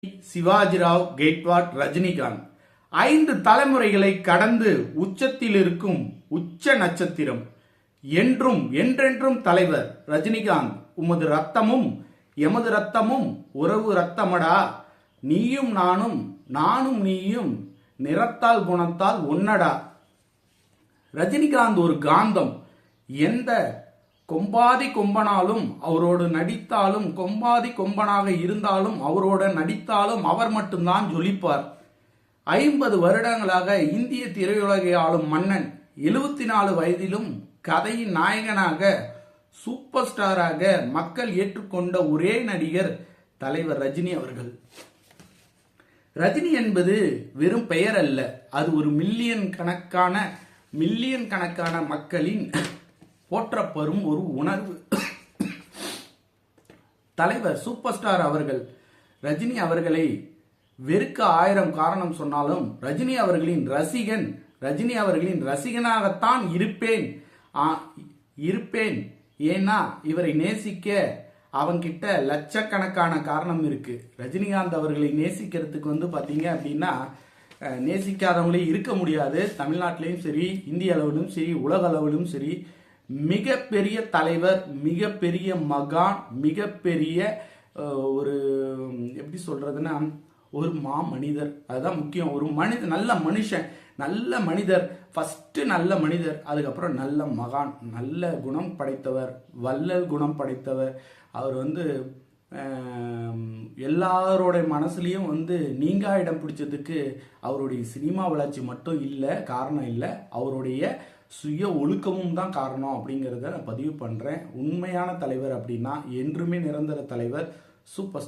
சிவாஜிராவ் கெய்க்வாட் ரஜினிகாந்த் 5 தலைமுறைகளை கடந்து உச்சத்தில் இருக்கும் உச்ச நட்சத்திரம். என்றும் என்றென்றும் தலைவர் ரஜினிகாந்த். உமது ரத்தமும் எமது ரத்தமும் உறவு ரத்தமடா. நீயும் நானும் நானும் நீயும் நிறத்தால் குணத்தால் ஒன்னடா. ரஜினிகாந்த் ஒரு காந்தம். எந்த கொம்பாதி கொம்பனாலும் அவரோடு நடித்தாலும், கொம்பாதி கொம்பனாக இருந்தாலும் அவரோட நடித்தாலும் அவர் மட்டும்தான் ஜொலிப்பார். 50 வருடங்களாக இந்திய திரையுலகை ஆளும் மன்னன். 74 வயதிலும் கதையின் நாயகனாக, சூப்பர் ஸ்டாராக மக்கள் ஏற்றுக்கொண்ட ஒரே நடிகர் தலைவர் ரஜினி அவர்கள். ரஜினி என்பது வெறும் பெயர் அல்ல, அது ஒரு மில்லியன் கணக்கான மக்களின் போற்றப்படும் ஒரு உணர்வு. தலைவர் சூப்பர் ஸ்டார் அவர்கள் ரஜினி அவர்களை வெறுக்க 1000 காரணம் சொன்னாலும் ரஜினி அவர்களின் ரசிகன், ரஜினி அவர்களின் ரசிகனாகத்தான் இருப்பேன். ஏன்னா இவரை நேசிக்க அவங்கிட்ட லட்சக்கணக்கான காரணம் இருக்கு. ரஜினிகாந்த் அவர்களை நேசிக்கிறதுக்கு பாத்தீங்க அப்படின்னா நேசிக்காதவங்களே இருக்க முடியாது. தமிழ்நாட்டிலையும் சரி, இந்திய அளவிலும் சரி, உலக அளவிலும் சரி, மிகப்பெரிய தலைவர், மிகப்பெரிய மகான், மிகப்பெரிய ஒரு எப்படி சொல்றதுன்னா ஒரு மனிதர். அதுதான் முக்கியம். ஒரு மனிதர், நல்ல மனுஷன், நல்ல மனிதர், ஃபர்ஸ்ட் நல்ல மனிதர், அதுக்கப்புறம் நல்ல மகான், நல்ல குணம் படைத்தவர், வள்ளல் குணம் படைத்தவர். அவர் எல்லாரோட மனசுலயும் நீங்கா இடம் பிடிச்சதுக்கு அவருடைய சினிமா வளர்ச்சி மட்டும் இல்லை காரணம் இல்லை, அவருடைய சுய ஒழுக்கமும் தான் காரணம் அப்படிங்கிறத நான் பதிவு பண்றேன். உண்மையான தலைவர் அப்படின்னா என்றுமே நிரந்தர தலைவர் சூப்பர்